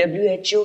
WHO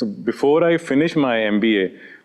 So before I finished my MBA,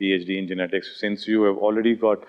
PhD in genetics since you have already got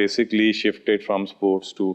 basically shifted from sports to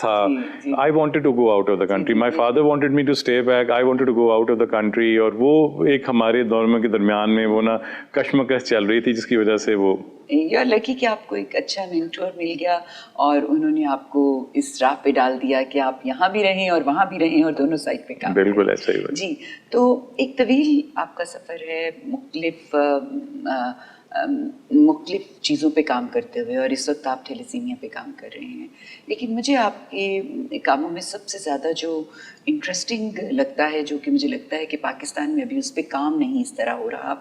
تھا. I wanted to go out of the country. My father wanted me to stay back. I wanted to go out of the country. اور وہ ایک ہمارے دونوں کے درمیان میں وہ نا کشمکش چل رہی تھی جس کی وجہ سے وہ یو آر لکی کہ آپ کو ایک اچھا مینٹور مل گیا اور انہوں نے آپ کو اس راہ پہ ڈال دیا کہ آپ یہاں بھی رہیں اور وہاں بھی رہیں اور دونوں سائڈ پہ کام. بالکل ایسا ہی ہوا. جی تو ایک طویل آپ کا سفر ہے مختلف چیزوں پہ کام کرتے ہوئے اور اس وقت آپ تھیلیسیمیا پہ کام کر رہے ہیں. لیکن مجھے آپ کے کاموں میں سب سے زیادہ جو انٹرسٹنگ لگتا ہے، جو کہ مجھے لگتا ہے کہ پاکستان میں ابھی اس پہ کام نہیں اس طرح ہو رہا،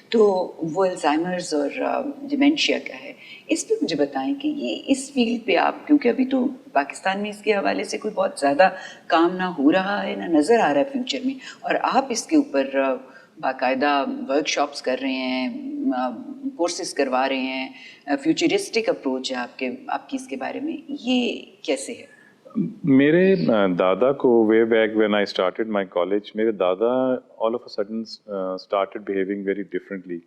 تو وہ الزائمرز اور ڈیمینشیا کا ہے. اس پہ مجھے بتائیں کہ یہ اس فیلڈ پہ آپ، کیونکہ ابھی تو پاکستان میں اس کے حوالے سے کوئی بہت زیادہ کام نہ ہو رہا ہے نہ نظر آ رہا ہے فیوچر میں، اور آپ اس کے اوپر باقاعدہ ورک شاپس کر رہے ہیں، کورسز کروا رہے ہیں، فیوچرسٹک اپروچ ہے آپ کی اس کے بارے میں، یہ کیسے ہے؟ میرے دادا کو way back when I started my college, میرے دادا all of a sudden started behaving very differently.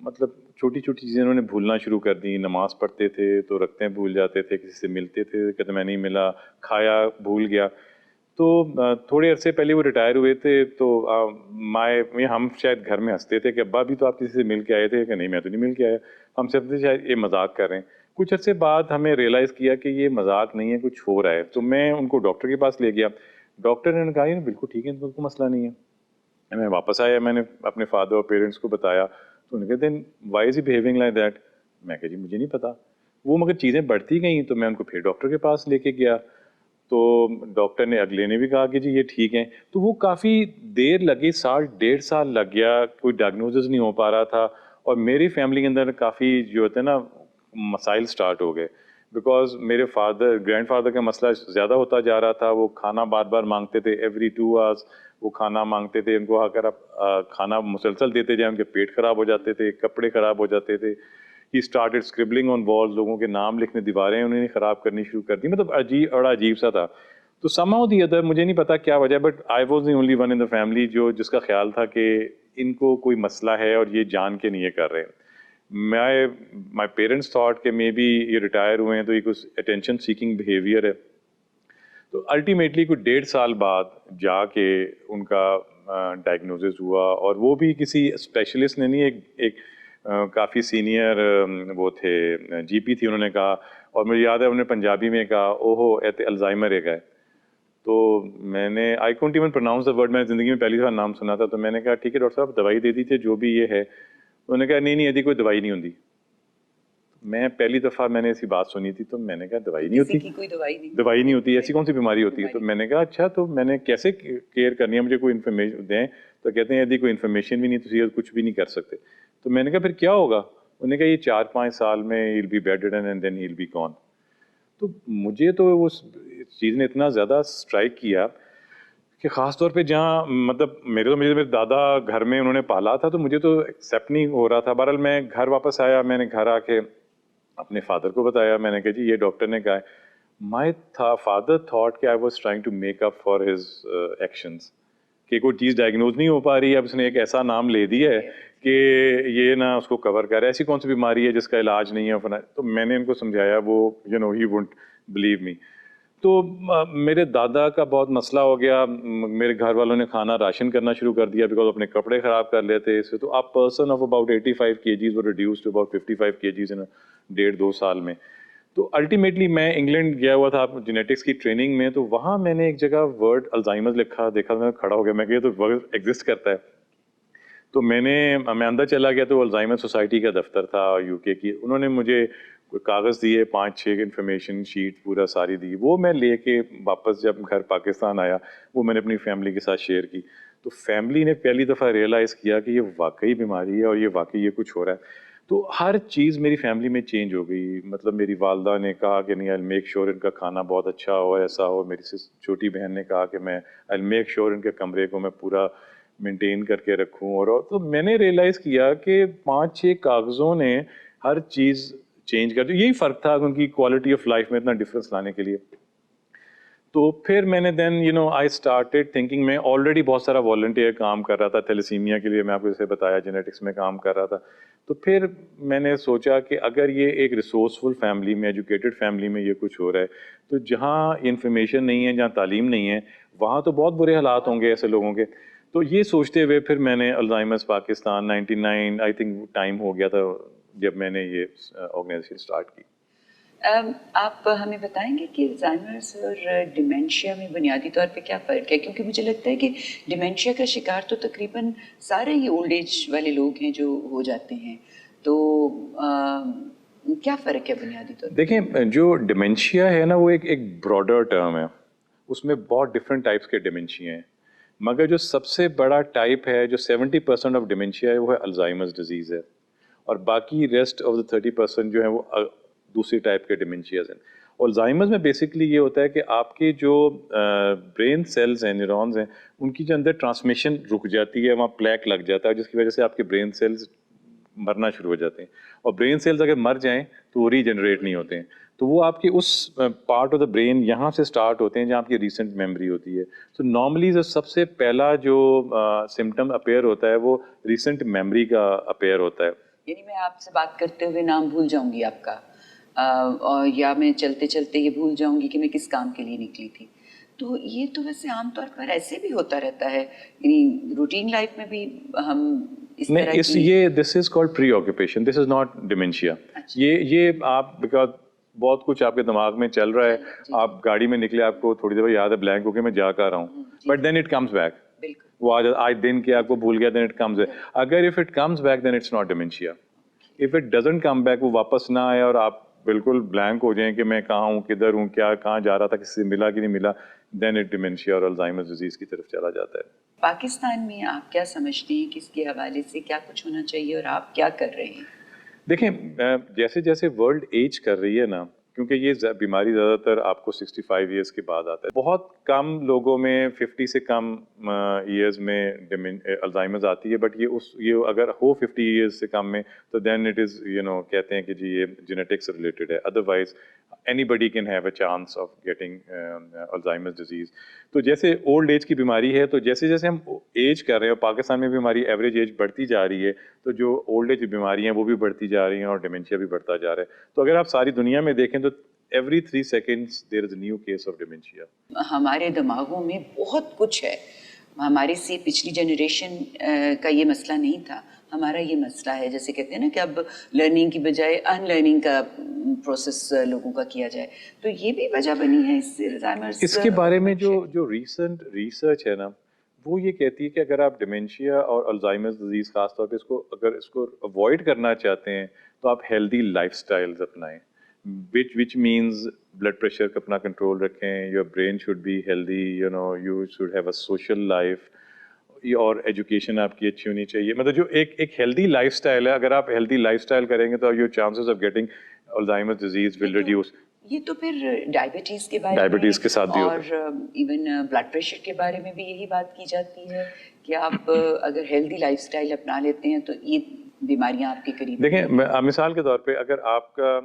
مطلب چھوٹی چھوٹی چیزیں انہوں نے بھولنا شروع کر دی. نماز پڑھتے تھے تو رکھتے بھول جاتے تھے، کسی سے ملتے تھے کہتے میں نہیں ملا، کھایا بھول گیا. تو تھوڑے عرصے پہلے وہ ریٹائر ہوئے تھے تو ہم شاید گھر میں ہنستے تھے کہ ابا بھی تو آپ کسی سے مل کے آئے تھے، کہ نہیں میں تو نہیں مل کے آیا. ہم سب شاید یہ مذاق کر رہے ہیں. کچھ عرصے بعد ہمیں ریئلائز کیا کہ یہ مذاق نہیں ہے، کچھ ہو رہا ہے. تو میں ان کو ڈاکٹر کے پاس لے گیا. ڈاکٹر نے کہا یہ بالکل ٹھیک ہے، ان کو کوئی مسئلہ نہیں ہے. میں واپس آیا، میں نے اپنے فادر اور پیرنٹس کو بتایا تو انہوں نے کہتے ہیں why is he behaving like that. میں کہا جی مجھے نہیں پتا. وہ مگر چیزیں بڑھتی گئیں تو میں ان کو پھر ڈاکٹر کے پاس لے کے گیا. تو ڈاکٹر نے اگلے نے بھی کہا کہ جی یہ ٹھیک ہیں. تو وہ کافی دیر لگی، 1.5 سال لگ گیا، کوئی ڈائگنوزز نہیں ہو پا رہا تھا. اور میری فیملی کے اندر کافی جو ہوتے ہیں نا مسائل سٹارٹ ہو گئے، بیکاز میرے گرینڈ فادر کا مسئلہ زیادہ ہوتا جا رہا تھا. وہ کھانا بار بار مانگتے تھے، ایوری 2 hours وہ کھانا مانگتے تھے. ان کو اگر آپ کھانا مسلسل دیتے جائیں ان کے پیٹ خراب ہو جاتے تھے، کپڑے خراب ہو جاتے تھے. ہی اسٹارٹیڈ اسکربلنگ آن والز، لوگوں کے نام لکھنے، دیواریں انہوں نے خراب کرنی شروع کر دی. مطلب عجیب سا تھا. تو سم ہاؤ دی ادر، مجھے نہیں پتا کیا وجہ، but I was the only one in the family جس کا خیال تھا کہ ان کو کوئی مسئلہ ہے اور یہ جان کے نہیں یہ کر رہے. مائی پیرنٹس تھاٹ کہ مے بی یہ ریٹائر ہوئے ہیں تو یہ کچھ اٹینشن سیکنگ بیہیویئر ہے. تو الٹیمیٹلی کوئی 1.5 سال بعد جا کے ان کا ڈائگنوزز ہوا، اور وہ بھی کسی اسپیشلسٹ نے نہیں، ایک کافی سینئر وہ تھے، جی پی تھی. انہوں نے کہا، اور مجھے یاد ہے انہوں نے پنجابی میں کہا اوہو الزائمر ایک ہے. تو میں نے I can't even pronounce the word, میں نے زندگی میں پہلی دفعہ نام سنا تھا. تو میں نے کہا ٹھیک ہے ڈاکٹر صاحب دوائی دے دیجیے جو بھی یہ ہے. انہوں نے کہا نہیں ایسی کوئی دوائی نہیں ہوتی. میں پہلی دفعہ میں نے ایسی بات سنی تھی تو میں نے کہا دوائی نہیں ہوتی، دوائی نہیں ہوتی، ایسی کون سی بیماری ہوتی ہے؟ تو میں نے کہا اچھا تو میں نے کیسے کیئر کرنی ہے، مجھے کوئی انفارمیشن دیں. تو کہتے ہیں یدی کوئی انفارمیشن بھی نہیں تو کچھ بھی نہیں کر سکتے. تو میں نے کہا پھر کیا ہوگا؟ انہوں نے کہا یہ 4-5 سال میں he'll be bedridden and then he'll be gone. تو مجھے تو اس چیز نے اتنا زیادہ اسٹرائک کیا کہ خاص طور پہ جہاں مطلب میرے دادا گھر میں انہوں نے پالا تھا تو مجھے تو ایکسیپٹ نہیں ہو رہا تھا. بہرحال میں گھر واپس آیا، میں نے گھر آ کے اپنے فادر کو بتایا. میں نے کہا جی یہ ڈاکٹر نے کہا ہے. مائی فادر تھاٹ کہ I was trying to make up for his actions, کہ کوئی چیز ڈائگنوز نہیں ہو پا رہی ہے، اب اس نے ایک ایسا نام لے دیا ہے کہ یہ نہ اس کو کور کر رہا ہے، ایسی کون سی بیماری ہے جس کا علاج نہیں ہے. تو میں نے ان کو سمجھایا، وہ ہی وونٹ بلیو می. تو میرے دادا کا بہت مسئلہ ہو گیا. میرے گھر والوں نے کھانا راشن کرنا شروع کر دیا بیکاز اپنے کپڑے خراب کر لیتے اس سے. تو آپ person of about 85 kgs were reduced to about 55 kgs in 1.5-2 سال میں. تو الٹیمیٹلی میں انگلینڈ گیا ہوا تھا جینیٹکس کی ٹریننگ میں. تو وہاں میں نے ایک جگہ ورڈ الزائمر لکھا دیکھا، میں کھڑا ہو گیا، میں کہ یہ تو ورڈ ایگزسٹ کرتا ہے. تو میں اندر چلا گیا تو الزائمر سوسائٹی کا دفتر تھا یو کے کی. انہوں نے مجھے کاغذ دیے 5-6 انفارمیشن شیٹ پورا ساری دی. وہ میں لے کے واپس جب گھر پاکستان آیا وہ میں نے اپنی فیملی کے ساتھ شیئر کی. تو فیملی نے پہلی دفعہ ریئلائز کیا کہ یہ واقعی بیماری ہے اور یہ واقعی یہ کچھ ہو رہا ہے. تو ہر چیز میری فیملی میں چینج ہو گئی. مطلب میری والدہ نے کہا کہ نہیں آئی میک شیور ان کا کھانا بہت اچھا ہو، ایسا ہو. میری چھوٹی بہن نے کہا کہ میں آئی میک شیور ان کے کمرے کو میں پورا مینٹین کر کے رکھوں. اور تو میں نے ریئلائز کیا کہ 5-6 کاغذوں نے ہر چیز چینج کر دی. یہی فرق تھا ان کی کوالٹی آف لائف میں اتنا ڈفرینس لانے کے لیے. تو پھر میں نے دین آئی اسٹارٹیڈ تھنکنگ. میں آلریڈی بہت سارا والنٹیئر کام کر رہا تھا تھیلیسیمیا کے لیے, میں آپ کو جیسے بتایا جینیٹکس میں کام کر رہا تھا. تو پھر میں نے سوچا کہ اگر یہ ایک ریسورسفل فیملی میں, ایجوکیٹڈ فیملی میں یہ کچھ ہو رہا ہے, تو جہاں انفارمیشن نہیں ہے, جہاں تعلیم نہیں ہے, وہاں تو بہت برے حالات ہوں گے ایسے لوگوں کے. تو یہ سوچتے ہوئے پھر میں نے Alzheimer's Pakistan 99 I think time ہو گیا تھا جب میں نے یہ آرگنائزیشن اسٹارٹ کی. آپ ہمیں بتائیں گے کہ الزائمرز اور ڈیمینشیا میں بنیادی طور پہ کیا فرق ہے؟ کیونکہ مجھے لگتا ہے کہ ڈیمینشیا کا شکار تو تقریباً سارے ہی اولڈ ایج والے لوگ ہیں جو ہو جاتے ہیں. تو کیا فرق ہے بنیادی طور پہ؟ دیکھیں, جو ڈیمینشیا ہے نا وہ ایک براڈر ٹرم ہے. اس میں بہت ڈفرینٹ ٹائپس کے ڈیمینشیا ہیں, مگر جو سب سے بڑا ٹائپ ہے, جو 70% آف ڈیمینشیا ہے, وہ ہے الزائمرز ڈیزیز ہے. اور باقی ریسٹ آف دا 30% جو ہے وہ دوسری ٹائپ کے ڈیمینشیاز ہیں. الزائمرز میں بیسکلی یہ ہوتا ہے کہ آپ کے جو برین سیلز ہیں, نیورونز ہیں, ان کی جو اندر ٹرانسمیشن رک جاتی ہے, وہاں پلیک لگ جاتا ہے, جس کی وجہ سے آپ کے برین سیلز مرنا شروع ہو جاتے ہیں. اور برین سیلز اگر مر جائیں تو وہ ری جنریٹ نہیں ہوتے ہیں. تو وہ آپ کے اس پارٹ آف دا برین یہاں سے اسٹارٹ ہوتے ہیں جہاں آپ کی ریسنٹ میموری ہوتی ہے. تو نارملی سب سے پہلا جو سمٹم اپیئر ہوتا ہے وہ ریسنٹ میموری کا اپیئر ہوتا ہے. یعنی میں آپ سے بات کرتے ہوئے نام بھول جاؤں گی آپ کا, اور یا میں چلتے چلتے یہ بھول جاؤں گی کہ میں کس کام کے لیے نکلی تھی. تو یہ تو ویسے عام طور پر ایسے بھی ہوتا رہتا ہے, یعنی روٹین لائف میں بھی ہم اس طرح کی. یہ this is called preoccupation, this is not dementia. یہ آپ بیکاز بہت کچھ آپ کے دماغ میں چل رہا ہے, آپ گاڑی میں نکلے, آپ کو تھوڑی دیر یاد ہے بلینک ہو کے میں جا کر رہا ہوں, but then it comes back. وہ آج دن کے آپ کو بھول گیا, دین اٹ کمز بیک. اگر if it comes back then it's not dementia. If it doesn't come back, وہ واپس نہ آئے اور آپ بالکل بلینک ہو جائیں کہ میں کہاں ہوں, کدھر ہوں, کیا کہاں جا رہا تھا, کسی سے ملا کہ نہیں ملا, دین اٹ ڈیمینشیا اور الزائمرز ڈیزیز کی طرف چلا جاتا ہے. پاکستان میں آپ کیا سمجھتے ہیں کہ اس کے حوالے سے کیا کچھ ہونا چاہیے اور آپ کیا کر رہے ہیں؟ دیکھیں, جیسے جیسے ورلڈ ایج کر رہی ہے نا, کیونکہ یہ بیماری زیادہ تر آپ کو 65 ایئرس کے بعد آتا ہے. بہت کم لوگوں میں 50 سے کم ایئرز میں الزائمرز آتی ہے, بٹ یہ اگر ہو 50 ایئرز سے کم میں تو دین اٹ از کہتے ہیں کہ جی یہ جینیٹکس ریلیٹڈ ہے. Otherwise anybody can have a chance of getting Alzheimer's disease. تو جیسے اولڈ ایج کی بیماری ہے, تو جیسے جیسے ہم ایج کر رہے ہیں, پاکستان میں بھی ہماری ایوریج ایج بڑھتی جا رہی ہے, تو جو اولڈ ایج بیماری ہیں وہ بھی بڑھتی جا رہی ہیں اور ڈیمینشیا بھی بڑھتا جا رہا ہے. تو اگر آپ ساری دنیا میں دیکھیں تو every 3 seconds there is a new case of dementia. ہمارے دماغوں میں بہت کچھ ہے, ہمارے سے پچھلی جنریشن کا یہ مسئلہ نہیں تھا, ہمارا یہ مسئلہ ہے. جیسے کہتے ہیں نا کہ اب لرننگ کی بجائے ان لرننگ کا پروسیس لوگوں کا کیا جائے, تو یہ بھی وجہ بنی ہے اس کے بارے میں. جو ریسنٹ ریسرچ ہے نا, وہ یہ کہتی ہے کہ اگر آپ ڈیمینشیا اور الزائمرز ڈیزیز خاص طور پہ اگر اس کو اوائڈ کرنا چاہتے ہیں تو آپ ہیلدی لائف سٹائلز اپنائیں, which means blood pressure کا اپنا کنٹرول رکھیں, your brain should be healthy, you should have a social life, اور ایجوکیشن آپ کی اچھی ہونی چاہیے. مطلب جو ایک ہیلدی لائف سٹائل ہے, اگر آپ ہیلدی لائف سٹائل کریں گے تو your chances of getting Alzheimer's disease will reduce. یہ تو پھر ڈائبٹیز کے بارے ڈائبٹیز کے ساتھ بھی اور ایون بلڈ پریشر کے بارے میں بھی یہی بات کی جاتی ہے کہ آپ اگر ہیلدی لائف سٹائل اپنا لیتے ہیں تو یہ بیماریاں آپ کے قریب. دیکھیں, مثال کے طور پہ اگر آپ کا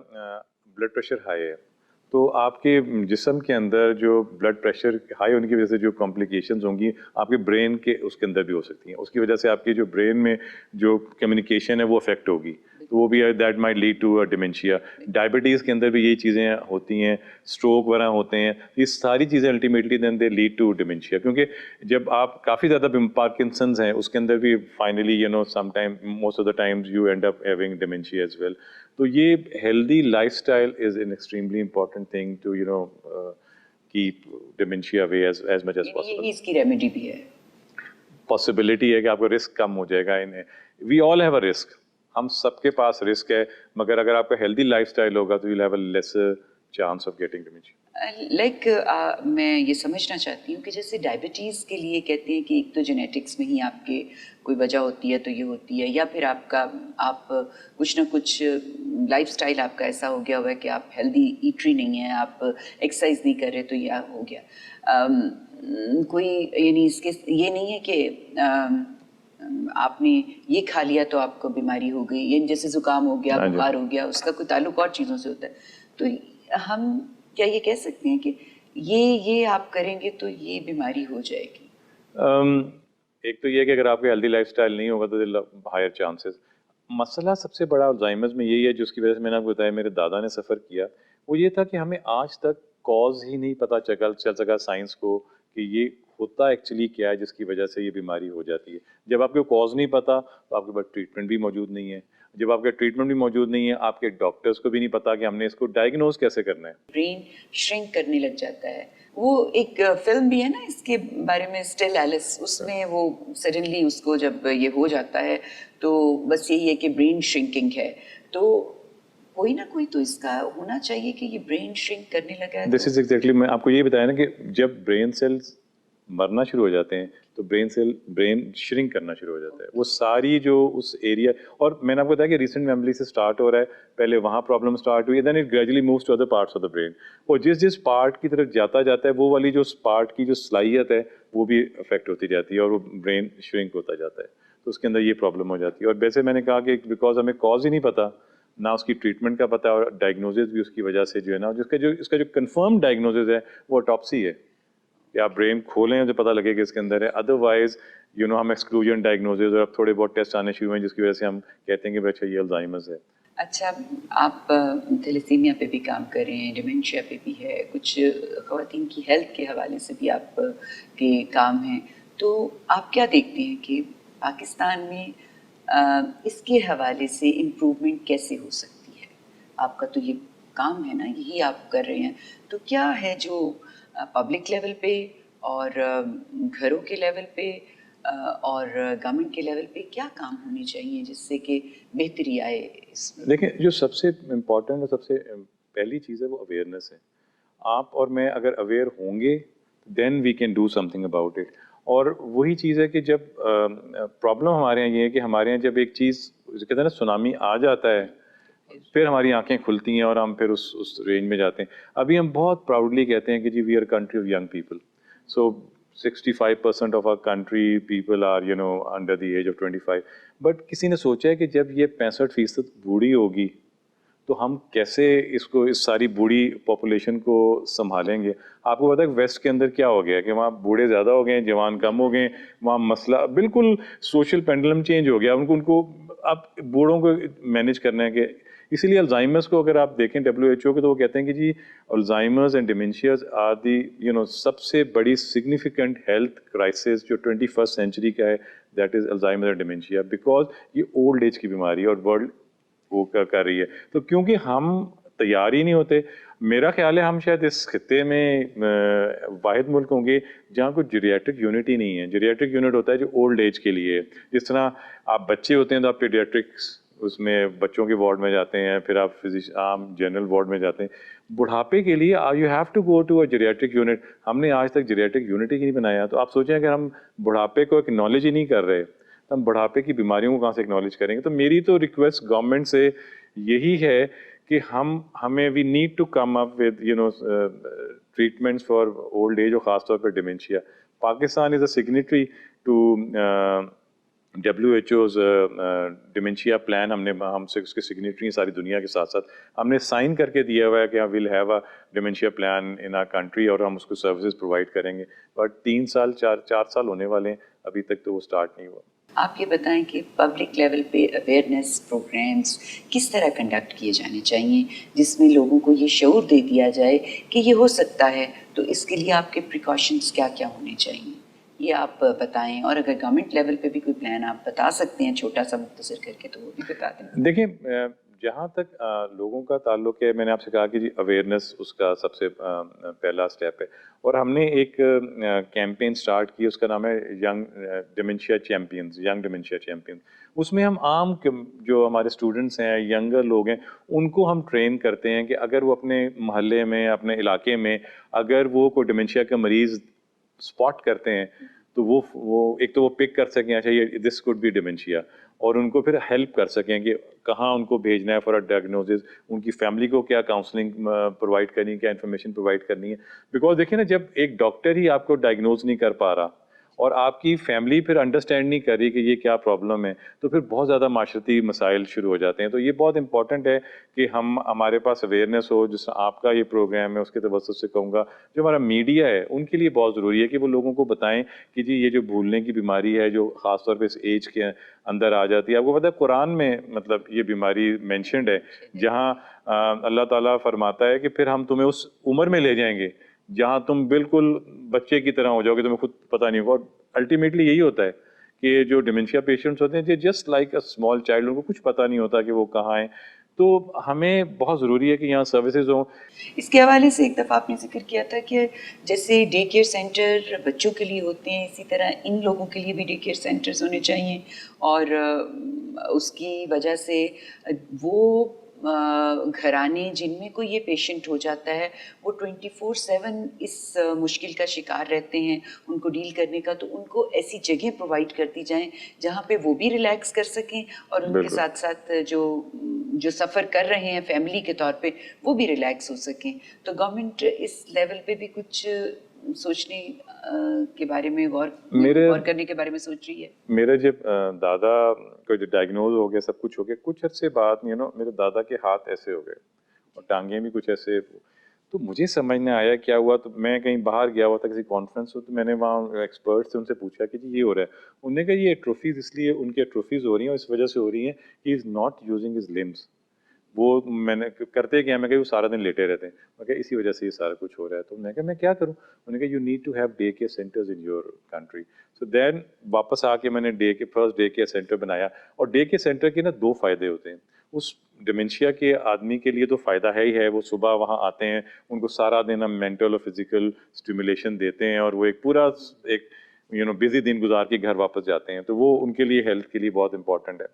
بلڈ پریشر ہائی ہے تو آپ کے جسم کے اندر جو بلڈ پریشر ہائی ہونے کی وجہ سے جو کمپلیکیشنز ہوں گی آپ کے برین کے اس کے اندر بھی ہو سکتی ہیں. اس کی وجہ سے آپ کی جو برین میں جو کمیونیکیشن ہے وہ افیکٹ ہوگی, تو وہ بھی that might lead to dementia. Diabetes کے اندر بھی یہی چیزیں ہوتی ہیں, اسٹروک وغیرہ ہوتے ہیں, یہ ساری چیزیں ultimately then they lead to dementia. کیونکہ جب آپ کافی زیادہ پارکنسنز ہیں اس کے اندر بھی finally some time most of the times you end up having dementia as well. تو یہ healthy lifestyle is an extremely important thing to keep dementia away as much as possible. یہ اس کی remedy بھی ہے. Possibility ہے کہ آپ کا رسک کم ہو جائے گا. وی آل ہیو اے رسک, ہم سب کے پاس رسک ہے, مگر اگر آپ کا ہیلدی لائف اسٹائل ہوگا تو you'll have a lesser chance of getting dementia. Like میں یہ سمجھنا چاہتی ہوں کہ جیسے ڈائبٹیز کے لیے کہتے ہیں کہ ایک تو جینیٹکس میں ہی آپ کے کوئی وجہ ہوتی ہے تو یہ ہوتی ہے, یا پھر آپ کچھ نہ کچھ لائف سٹائل آپ کا ایسا ہو گیا ہوا ہے کہ آپ ہیلدی ایٹری نہیں ہیں, آپ ایکسرسائز نہیں کر رہے تو یہ ہو گیا. کوئی یعنی اس کے یہ نہیں ہے کہ آپ نے یہ کھا لیا تو آپ کو بیماری ہو گئی, یعنی جیسے زکام ہو گیا, بخار ہو گیا, اس کا کوئی تعلق اور چیزوں سے ہوتا ہے. تو ہم کیا یہ کہہ سکتے ہیں کہ یہ آپ کریں گے تو یہ بیماری ہو جائے گی؟ ایک تو یہ کہ اگر آپ کا ہیلدی لائف سٹائل نہیں ہوگا تو ہائر چانسز. مسئلہ سب سے بڑا الزائمرز میں یہی ہے جس کی وجہ سے میں نے آپ کو بتایا میرے دادا نے سفر کیا. وہ یہ تھا کہ ہمیں آج تک کاز ہی نہیں پتہ چل سکا سائنس کو کہ یہ ہوتا ایکچولی کیا ہے جس کی وجہ سے یہ بیماری ہو جاتی ہے. جب آپ کو کاز نہیں پتہ تو آپ کے پاس ٹریٹمنٹ بھی موجود نہیں ہے. جب آپ کا ٹریٹمنٹ بھی موجود نہیں ہے آپ کے ڈاکٹرز کو بھی نہیں پتا کہ ہم نے اس کو ڈائگنوز کیسے کرنا ہے. برین شرنک کرنے لگ جاتا ہے. وہ ایک فلم بھی ہے نا اس کے بارے میں، اسٹل ایلس، اس میں وہ سڈنلی اس کو جب یہ ہو جاتا ہے تو بس یہی ہے کہ برین شرنکنگ ہے. تو کوئی نہ کوئی تو اس کا ہونا چاہیے کہ یہ برین شرنک کرنے لگا ہے. دس از ایگزیکٹلی، میں آپ کو یہ بتایا نا کہ جب برین سیلز مرنا شروع ہو جاتے ہیں تو برین شرنک کرنا شروع ہو جاتا ہے. وہ ساری جو اس ایریا، اور میں نے آپ کو بتایا کہ ریسنٹ میموری سے اسٹارٹ ہو رہا ہے، پہلے وہاں پرابلم اسٹارٹ ہوئی، then it gradually moves to other parts of the brain. اور جس پارٹ کی طرف جاتا ہے وہ والی جو پارٹ کی جو صلاحیت ہے وہ بھی افیکٹ ہوتی جاتی ہے اور وہ برین شرنک ہوتا جاتا ہے. تو اس کے اندر یہ پرابلم ہو جاتی ہے. اور ویسے میں نے کہا کہ بیکاز ہمیں کاز ہی نہیں پتا، نہ اس کی ٹریٹمنٹ کا پتہ، اور ڈائگنوزز بھی اس کی وجہ سے جو ہے نا، اس کا جو کنفرم ڈائگنوزز ہے وہ اٹاپسی ہے کہ آپ برین کھولیں تو پتہ لگے کہ اس کے اندر ہے. ادروائز ہم ایکسکلوژن ڈائگنوزز اور اب تھوڑے بہت ٹیسٹ آنے شروع ہیں جس کی وجہ سے ہم کہتے ہیں کہ اچھا یہ الزائمرز ہے. اچھا، آپ تھیلیسیمیا پہ بھی کام کر رہے ہیں، ڈیمینشیا پہ بھی ہے، کچھ خواتین کی ہیلتھ کے حوالے سے بھی آپ کے کام ہیں. تو آپ کیا دیکھتے ہیں کہ پاکستان میں اس کے حوالے سے امپروومنٹ کیسے ہو سکتی ہے؟ آپ کا تو یہ کام ہے نا، یہی آپ کر رہے ہیں. تو کیا ہے جو پبلک لیول پہ اور گھروں کے لیول پہ اور گورنمنٹ کے لیول پہ کیا کام ہونے چاہیے جس سے کہ بہتری آئے اس میں؟ دیکھیں، جو سب سے امپورٹنٹ اور سب سے پہلی چیز ہے وہ اویئرنیس ہے. آپ اور میں اگر اویئر ہوں گے then we can do something about it. اور وہی چیز ہے کہ جب پرابلم ہمارے یہاں یہ ہے کہ ہمارے یہاں جب ایک چیز کہتے ہیں نا سونامی آ جاتا ہے پھر ہماری آنکھیں کھلتی ہیں اور ہم پھر اس رینج میں جاتے ہیں. ابھی ہم بہت پراؤڈلی کہتے ہیں کہ جی we are country of young people. So 65% of our country people are under the age of 25. But کسی نے سوچا ہے کہ جب یہ 65% بوڑھی ہوگی تو ہم کیسے اس ساری بوڑھی پاپولیشن کو سنبھالیں گے؟ آپ کو پتا ہے ویسٹ کے اندر کیا ہو گیا کہ وہاں بوڑھے زیادہ ہو گئے، جوان کم ہو گئے، وہاں مسئلہ بالکل سوشل پینڈلم چینج ہو گیا. ان کو اب بوڑھوں کو مینیج کرنا ہے کہ اسی لیے الزائمرز کو اگر آپ دیکھیں WHO کے تو وہ کہتے ہیں کہ جی الزائمرز اینڈ ڈیمینشیاز آر دی سب سے بڑی سگنیفیکنٹ ہیلتھ کرائسس جو 21st سینچری کا ہے، that is Alzheimer and dementia, because یہ اولڈ ایج کی بیماری ہے اور ورلڈ وہ کر رہی ہے. تو کیونکہ ہم تیار ہی نہیں ہوتے، میرا خیال ہے ہم شاید اس خطے میں واحد ملک ہوں گے جہاں کوئی جیریاٹرک یونٹ ہی نہیں ہے. جیریاٹرک یونٹ ہوتا ہے جو اولڈ ایج کے لیے، جس طرح آپ بچے ہوتے ہیں تو آپ پیڈیاٹرکس اس میں بچوں کے وارڈ میں جاتے ہیں، پھر آپ عام جنرل وارڈ میں جاتے ہیں. بڑھاپے کے لیے you have to go to a geriatric unit. ہم نے آج تک جیریاٹرک یونٹ ہی نہیں بنایا. تو آپ سوچیں اگر ہم بڑھاپے کو اکنالج ہی نہیں کر رہے تو ہم بڑھاپے کی بیماریوں کو کہاں سے اکنالج کریں گے؟ تو میری تو ریکویسٹ گورنمنٹ سے یہی ہے کہ ہمیں we need to come up with treatments for old age اور خاص طور پہ dementia. Pakistan is a signatory to WHO's dementia plan. ہم سے اس کے سگنیٹری ہیں ساری دنیا کے ساتھ ساتھ. ہم نے سائن کر کے دیا ہوا ہے کہ we'll have a dementia plan in our country اور ہم اس کو سروسز پرووائڈ کریں گے. بٹ 4 سال ہونے والے ہیں، ابھی تک تو وہ اسٹارٹ نہیں ہوا. آپ یہ بتائیں کہ پبلک لیول پہ اویئرنیس پروگرامز کس طرح کنڈکٹ کیے جانے چاہیے جس میں لوگوں کو یہ شعور دے دیا جائے کہ یہ ہو سکتا ہے، تو اس کے لیے آپ کے پریکاشنز کیا کیا ہونے چاہیے، یہ آپ بتائیں. اور اگر گورنمنٹ لیول پہ بھی کوئی پلان آپ بتا سکتے ہیں چھوٹا سا مختصر کر کے تو وہ بھی بتا دیں. دیکھیں، جہاں تک لوگوں کا تعلق ہے، میں نے آپ سے کہا کہ جی اویئرنیس اس کا سب سے پہلا اسٹیپ ہے. اور ہم نے ایک کیمپین سٹارٹ کی، اس کا نام ہے ینگ ڈیمینشیا چیمپئنز. اس میں ہم عام جو ہمارے اسٹوڈنٹس ہیں، ینگر لوگ ہیں، ان کو ہم ٹرین کرتے ہیں کہ اگر وہ اپنے محلے میں، اپنے علاقے میں اگر وہ کوئی ڈیمینشیا کا مریض اسپاٹ کرتے ہیں تو وہ ایک تو وہ پک کر سکیں اچھا یہ دس کوڈ بی ڈیمینشیا، اور ان کو پھر ہیلپ کر سکیں کہ کہاں ان کو بھیجنا ہے فار ڈائگنوزز، ان کی فیملی کو کیا کاؤنسلنگ پرووائڈ کرنی ہے، کیا انفارمیشن پرووائڈ کرنی ہے. بیکاز دیکھیں نا، جب ایک ڈاکٹر ہی آپ کو ڈائگنوز نہیں کر پا رہا اور آپ کی فیملی پھر انڈرسٹینڈ نہیں کر رہی کہ یہ کیا پرابلم ہے, تو پھر بہت زیادہ معاشرتی مسائل شروع ہو جاتے ہیں. تو یہ بہت امپورٹنٹ ہے کہ ہمارے پاس اویئرنیس ہو. جس آپ کا یہ پروگرام ہے اس کے توسط سے کہوں گا جو ہمارا میڈیا ہے ان کے لیے بہت ضروری ہے کہ وہ لوگوں کو بتائیں کہ جی یہ جو بھولنے کی بیماری ہے جو خاص طور پہ اس ایج کے اندر آ جاتی ہے. آپ کو پتہ ہے قرآن میں مطلب یہ بیماری مینشنڈ ہے, جہاں اللہ تعالیٰ فرماتا ہے کہ پھر ہم تمہیں اس عمر میں لے جائیں گے جہاں تم بالکل بچے کی طرح ہو جاؤ گے, تمہیں خود پتہ نہیں ہوگا. اور الٹیمیٹلی یہی ہوتا ہے کہ جو ڈیمنشیا پیشنٹس ہوتے ہیں just like a small child, ان کو کچھ پتہ نہیں ہوتا کہ وہ کہاں ہیں. تو ہمیں بہت ضروری ہے کہ یہاں سروسز ہوں. اس کے حوالے سے ایک دفعہ آپ نے ذکر کیا تھا کہ جیسے ڈے کیئر سینٹر بچوں کے لیے ہوتے ہیں, اسی طرح ان لوگوں کے لیے بھی ڈے کیئر سینٹرز ہونے چاہیے, اور اس کی وجہ سے وہ گھرانے جن میں کوئی یہ پیشنٹ ہو جاتا ہے وہ 24/7 اس مشکل کا شکار رہتے ہیں ان کو ڈیل کرنے کا, تو ان کو ایسی جگہیں پرووائڈ کر دی جائیں جہاں پہ وہ بھی ریلیکس کر سکیں اور ان کے ساتھ ساتھ جو سفر کر رہے ہیں فیملی کے طور پہ وہ بھی ریلیکس ہو سکیں. تو گورنمنٹ اس لیول پہ بھی کچھ سوچنے کے بارے میں غور کرنے کے بارے میں سوچ رہی ہے. میرے جب دادا کو جو ڈائگنوز ہو گیا, سب کچھ ہو گیا, کچھ عرصے بعد میرے دادا کے ہاتھ ایسے ہو گئے اور ٹانگیں بھی کچھ ایسے, تو مجھے سمجھ میں آیا کیا ہوا. تو میں کہیں باہر گیا ہوا تھا کسی کانفرنس میں, تو میں نے وہاں ایکسپرٹ سے ان سے پوچھا کہ جی یہ ہو رہا ہے. انہوں نے کہا یہ ایٹروفیز اس لیے ان کی ایٹروفیز ہو رہی ہیں اور اس وجہ سے ہو رہی ہیں کہ از ناٹ یوزنگ ہز لمس. وہ میں نے کرتے کیا, میں کہ وہ سارا دن لیٹے رہتے ہیں, میں کہ اسی وجہ سے یہ سارا کچھ ہو رہا ہے. تو میں کہا میں کیا کروں, انہوں نے کہا you need to have day care centres in your country. So then واپس آ کے میں نے فرسٹ ڈے کیئر سینٹر بنایا. اور ڈے کیئر سینٹر کے نا 2 فائدے ہوتے ہیں. اس ڈیمنشیا کے آدمی کے لیے تو فائدہ ہے ہی ہے, وہ صبح وہاں آتے ہیں, ان کو سارا دن ہم مینٹل اور فزیکل اسٹیمولیشن دیتے ہیں اور وہ ایک پورا ایک بزی دن گزار کے گھر واپس جاتے ہیں. تو وہ ان کے لیے ہیلتھ کے لیے بہت امپورٹنٹ ہے.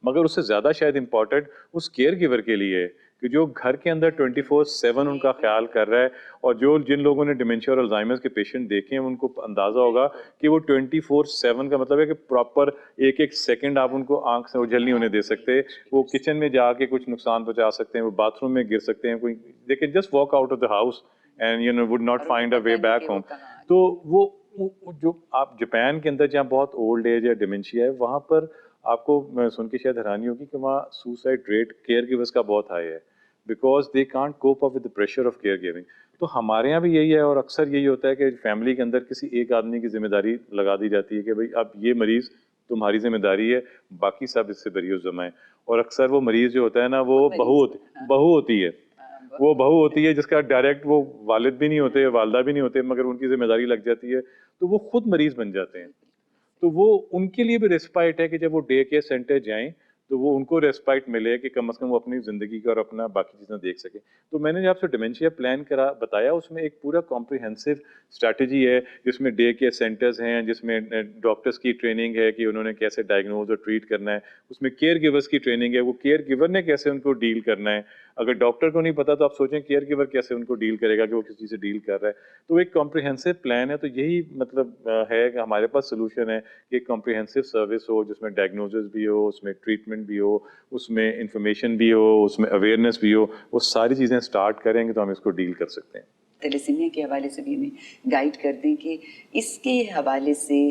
مگر اس سے زیادہ شاید امپورٹنٹ اس کیئر گیور کے لیے ہے کہ جو گھر کے اندر 24/7 ان کا خیال کر رہا ہے. اور جن لوگوں نے ڈیمنشیا اور الزائمرز کے پیشنٹ دیکھے ہیں ان کو اندازہ ہوگا کہ وہ 24/7 کا مطلب ہے کہ پراپر ایک سیکنڈ آپ ان کو آنکھ سے اوجھل نہیں ہونے دے سکتے. وہ کچن میں جا کے کچھ نقصان پہنچا سکتے ہیں, وہ باتھ روم میں گر سکتے ہیں, کوئی they can just walk out of the house and would not find a way back home. تو وہ جو آپ جاپان کے اندر جہاں بہت اولڈ ایج ہے, ڈیمنشیا ہے, وہاں پر آپ کو سن کے شاید حیرانی ہوگی کہ وہاں سوسائڈ ریٹ کیئر گیورس کا بہت ہائی ہے, because they can't cope up with the pressure of care giving. تو ہمارے یہاں بھی یہی ہے, اور اکثر یہی ہوتا ہے کہ فیملی کے اندر کسی ایک آدمی کی ذمہ داری لگا دی جاتی ہے کہ بھائی اب یہ مریض تمہاری ذمہ داری ہے, باقی سب اس سے بری ذمہ ہے. اور اکثر وہ مریض جو ہوتا ہے نا وہ بہو ہوتی ہے, وہ بہو ہوتی ہے جس کا ڈائریکٹ وہ والد بھی نہیں ہوتے, والدہ بھی نہیں ہوتے, مگر ان کی ذمہ داری لگ جاتی ہے, تو وہ خود مریض بن جاتے ہیں. تو وہ ان کے لیے بھی ریسپائٹ ہے کہ جب وہ ڈے کیئر سینٹر جائیں تو وہ ان کو ریسپائٹ ملے کہ کم از کم وہ اپنی زندگی کا اور اپنا باقی چیزیں دیکھ سکیں. تو میں نے جو آپ سے ڈیمنشیا پلان بتایا, اس میں ایک پورا کمپریہنسو اسٹریٹجی ہے جس میں ڈے کیئر سینٹرز ہیں, جس میں ڈاکٹرز کی ٹریننگ ہے کہ انہوں نے کیسے ڈائگنوز اور ٹریٹ کرنا ہے, اس میں کیئر گیورس کی ٹریننگ ہے, وہ کیئر گیور نے کیسے ان کو ڈیل کرنا ہے. اگر ڈاکٹر کو نہیں پتا تو آپ سوچیں کیئر گیور کیسے ان کو ڈیل کرے گا کہ وہ کس چیز سے ڈیل کر رہا ہے. تو ایک کمپریہنسو پلان ہے. تو یہی مطلب ہے کہ ہمارے پاس سولوشن ہے کہ ایک کمپریہنسو سروس ہو جس میں ڈائگنوزز بھی ہو, اس میں ٹریٹمنٹ بھی ہو, اس میں انفارمیشن بھی ہو, اس میں اویئرنیس بھی ہو. وہ ساری چیزیں اسٹارٹ کریں گے تو ہم اس کو ڈیل کر سکتے ہیں. تیلیسیمیا کے حوالے سے بھی ہمیں گائیڈ کر دیں کہ اس کے حوالے سے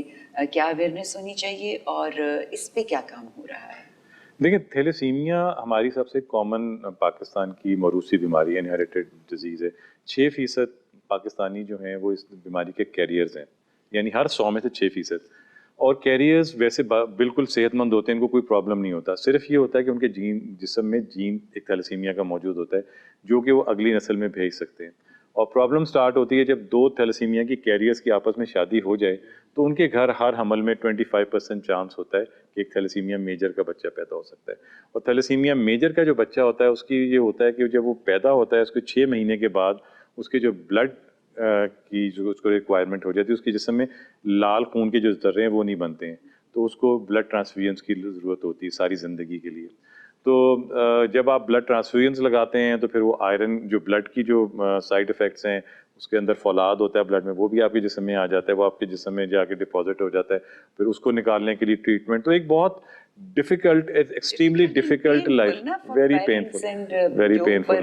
کیا اویئرنیس ہونی چاہیے اور اس پہ کیا کام ہو رہا ہے. دیکھیں, تھیلیسیمیا ہماری سب سے کامن پاکستان کی موروثی بیماری ہے, انہیریٹڈ ڈیزیز ہے. 6% پاکستانی جو ہیں وہ اس بیماری کے کیریئرز ہیں, یعنی ہر 100 میں سے 6%. اور کیریئرز ویسے بالکل صحت مند ہوتے ہیں, ان کو کوئی پرابلم نہیں ہوتا. صرف یہ ہوتا ہے کہ ان کے جسم میں جین ایک تھیلیسیمیا کا موجود ہوتا ہے جو کہ وہ اگلی نسل میں بھیج سکتے ہیں. اور پرابلم سٹارٹ ہوتی ہے جب 2 تھیلیسیمیا کی کیریئرز کی آپس میں شادی ہو جائے تو ان کے گھر ہر حمل میں 25% چانس ہوتا ہے کہ ایک تھیلیسیمیا میجر کا بچہ پیدا ہو سکتا ہے. اور تھیلیسیمیا میجر کا جو بچہ ہوتا ہے اس کی یہ ہوتا ہے کہ جب وہ پیدا ہوتا ہے اس کے 6 مہینے کے بعد اس کے جو بلڈ کی جو اس کو ریکوائرمنٹ ہو جاتی ہے, اس کے جسم میں لال خون کے جو ذرے ہیں وہ نہیں بنتے ہیں, تو اس کو بلڈ ٹرانسفیوژنس کی ضرورت ہوتی ہے ساری زندگی کے لیے. تو جب آپ بلڈ ٹرانسفیوژنس لگاتے ہیں تو پھر وہ آئرن جو بلڈ کی جو سائڈ افیکٹس ہیں, اس کے اندر فولاد ہوتا ہے بلڈ میں, وہ بھی آپ کے جسم میں آ جاتا ہے, وہ آپ کے جسم میں جا کے ڈپازٹ ہو جاتا ہے. پھر اس کو نکالنے کے لیے ٹریٹمنٹ. تو ایک بہت difficult, it's extremely difficult life, very painful, very painful,